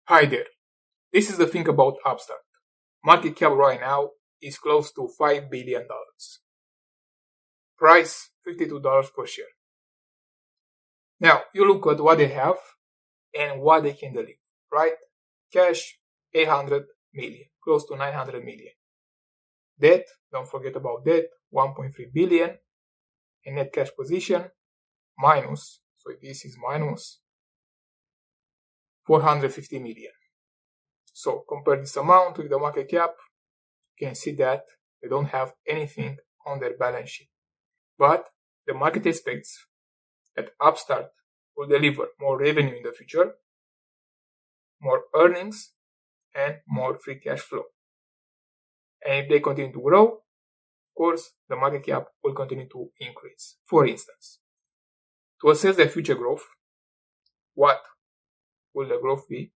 Hi there. This is the thing about Upstart. Market cap right now is close to $5 billion. Price $52 per share. Now, you look at what they have and what they can deliver, right? Cash, 800 million, close to 900 million. Debt, don't forget about debt, 1.3 billion. And net cash position, minus, so this is minus 450 million. So compare this amount with the market cap, you can see that they don't have anything on their balance sheet. But the market expects that Upstart will deliver more revenue in the future, more earnings, and more free cash flow. And if they continue to grow, of course, the market cap will continue to increase. For instance, to assess the future growth, what will the growth be?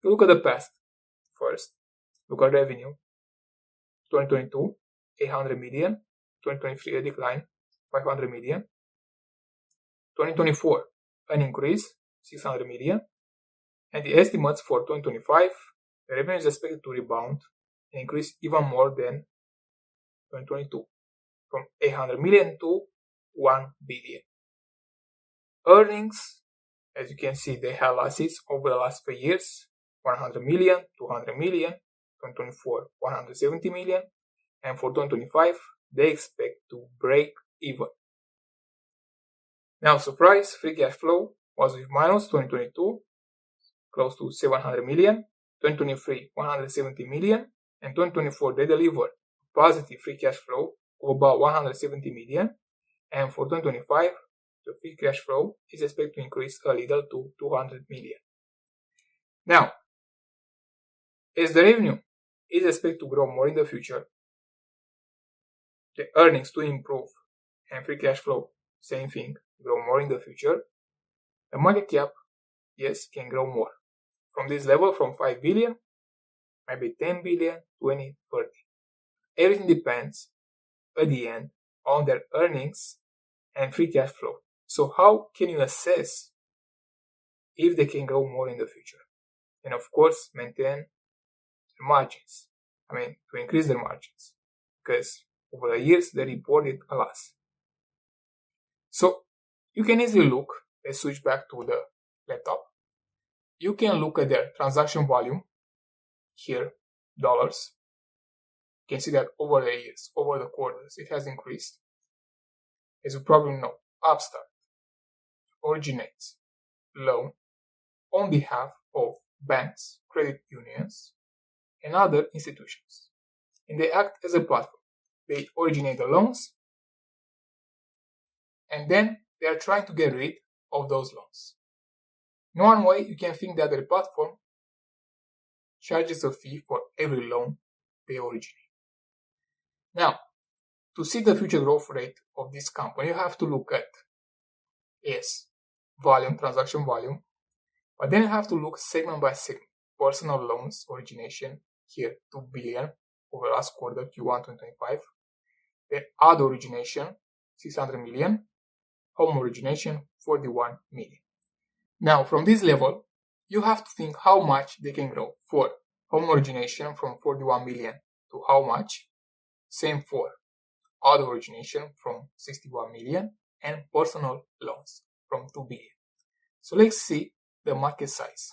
To look at the past first, look at revenue. 2022, 800 million. 2023, a decline, 500 million. 2024, an increase, 600 million. And the estimates for 2025, the revenue is expected to rebound and increase even more than 2022, from 800 million to 1 billion. Earnings, as you can see, they have losses over the last 3 years, 100 million, 200 million, 2024, 170 million, and for 2025, they expect to break even. Now, surprise, free cash flow was with minus 2022, close to 700 million, 2023, 170 million, and 2024, they delivered positive free cash flow of about 170 million, and for 2025, the free cash flow is expected to increase a little to 200 million. Now, as the revenue is expected to grow more in the future, the earnings to improve, and free cash flow, same thing, grow more in the future, the market cap, yes, can grow more. From this level, from 5 billion, maybe 10 billion, 20, 30. Everything depends, at the end, on their earnings and free cash flow. So how can you assess if they can grow more in the future? And of course, maintain their margins. To increase their margins. Because over the years, they reported a loss. So you can easily look, let's switch back to the laptop. You can look at their transaction volume here, dollars. You can see that over the years, over the quarters, it has increased. As you probably know, Upstart originates loan on behalf of banks, credit unions, and other institutions. And they act as a platform. They originate the loans, and then they are trying to get rid of those loans. In one way, you can think that the platform charges a fee for every loan they originate. Now, to see the future growth rate of this company, you have to look at volume, transaction volume, but then you have to look segment by segment. Personal loans origination here, 2 billion over last quarter, Q1 2025. Then other origination, 600 million. Home origination, 41 million. Now, from this level, you have to think how much they can grow. For home origination from 41 million to how much? Same for other origination from 61 million and personal loans from 2 billion. So let's see the market size.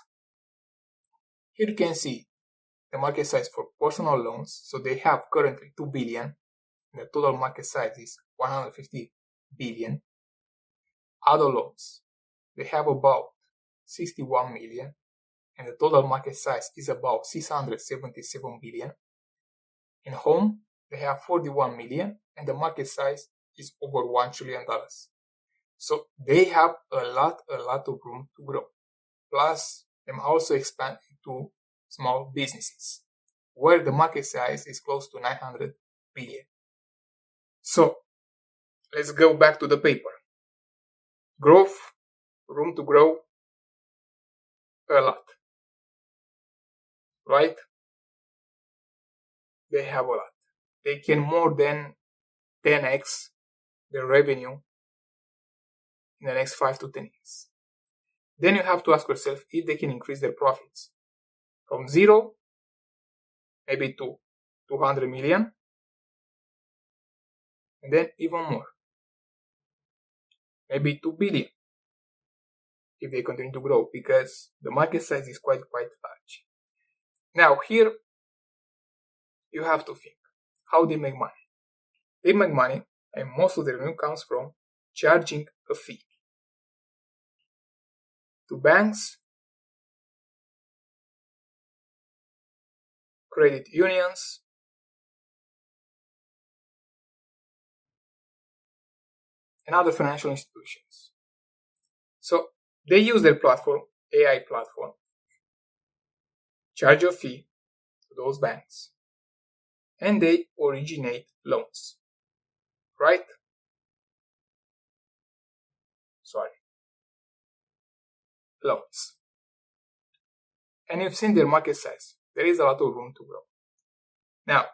Here you can see the market size for personal loans. So they have currently 2 billion. The total market size is 150 billion. Other loans, they have about 61 million. And the total market size is about 677 billion. In home, they have 41 million. And the market size is over $1 trillion. So they have a lot of room to grow. Plus, them also expand into small businesses, where the market size is close to 900 billion. So, let's go back to the paper. Growth, room to grow, a lot. Right? They have a lot. They can more than 10x their revenue in the next 5 to 10 years. Then you have to ask yourself if they can increase their profits. from 0 maybe to 200 million, and then even more, maybe 2 billion if they continue to grow, because the market size is quite large. Now here you have to think how they make money. They make money, and most of the revenue comes from charging a fee to banks, credit unions, and other financial institutions. So they use their platform, AI platform, charge a fee to those banks, and they originate loans, right? Loans. And you've seen their market size. There is a lot of room to grow. Now,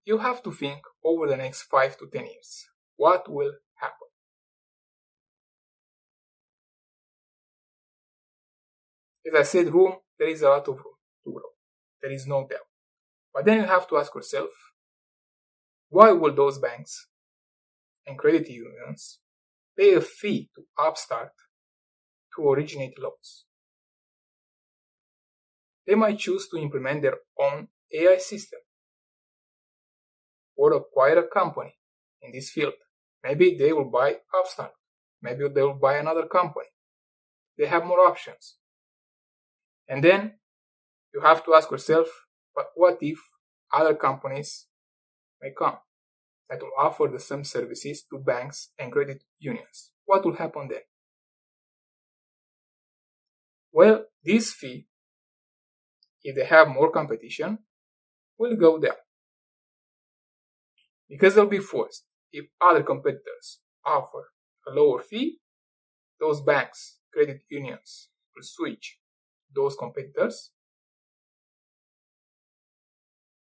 you have to think over the next 5 to 10 years, what will happen? As I said, there is a lot of room to grow. There is no doubt. But then you have to ask yourself, why will those banks and credit unions pay a fee to Upstart to originate loans? They might choose to implement their own AI system or acquire a company in this field. Maybe they will buy Upstart. Maybe they will buy another company. They have more options. And then you have to ask yourself, but what if other companies may come that will offer the same services to banks and credit unions? What will happen then? Well, this fee, if they have more competition, will go down, because they'll be forced. If other competitors offer a lower fee, those banks, credit unions will switch those competitors,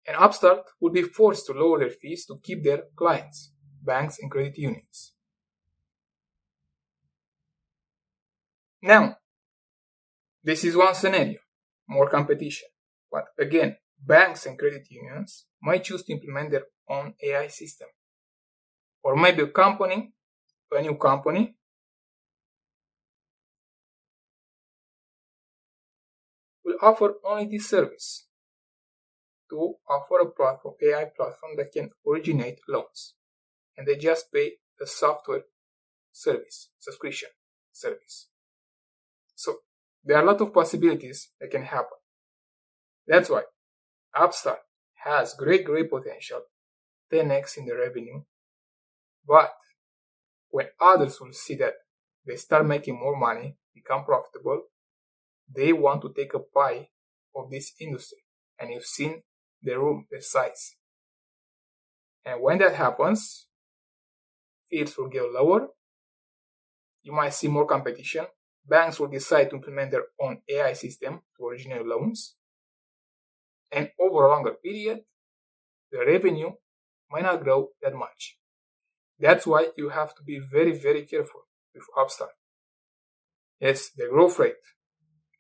and Upstart will be forced to lower their fees to keep their clients, banks and credit unions. Now, this is one scenario, more competition. But again, banks and credit unions might choose to implement their own AI system. Or maybe a new company, will offer only this service to offer a platform, AI platform that can originate loans. And they just pay the software service, subscription service. So there are a lot of possibilities that can happen. That's why Upstart has great potential, 10x in the revenue. But when others will see that they start making more money, become profitable, they want to take a pie of this industry. And you've seen the room, the size. And when that happens, fees will get lower. You might see more competition. Banks will decide to implement their own AI system to originate loans. And over a longer period, the revenue might not grow that much. That's why you have to be very careful with Upstart. Yes, the growth rate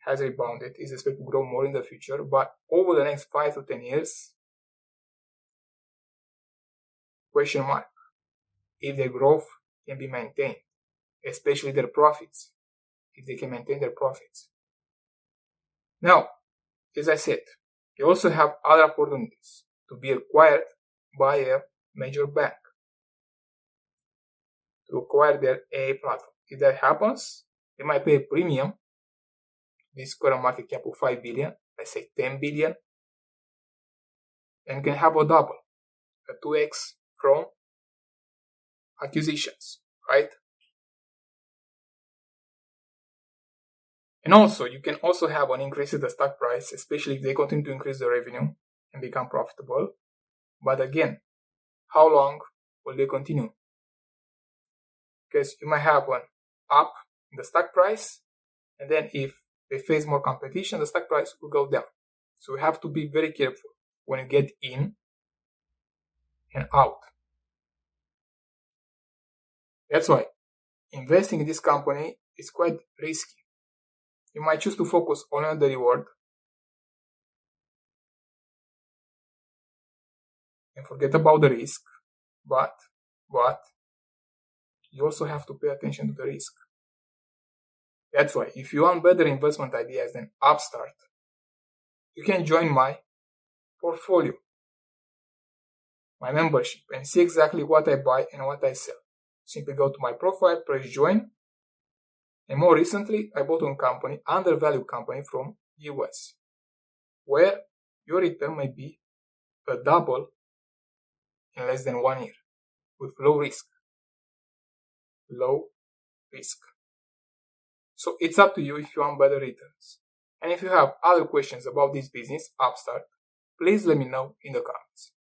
has rebounded, is expected to grow more in the future, but over the next 5 to 10 years, question mark, if the growth can be maintained, especially their profits, if they can maintain their profits. Now, as I said, you also have other opportunities to be acquired by a major bank, to acquire their AI platform. If that happens, they might pay a premium, this current market cap of 5 billion, let's say 10 billion, and can have a double, a 2x from acquisitions, right? And also, you can also have an increase in the stock price, especially if they continue to increase the revenue and become profitable. But again, how long will they continue? Because you might have one up in the stock price, and then if they face more competition, the stock price will go down. So you have to be very careful when you get in and out. That's why investing in this company is quite risky. You might choose to focus only on the reward and forget about the risk, but you also have to pay attention to the risk. That's why if you want better investment ideas than Upstart, you can join my portfolio, my membership, and see exactly what I buy and what I sell. Simply go to my profile, press join, and more recently I bought one company, undervalued company from US, where your return may be a double in less than 1 year with low risk. Low risk. So it's up to you if you want better returns. And if you have other questions about this business, Upstart, please let me know in the comments.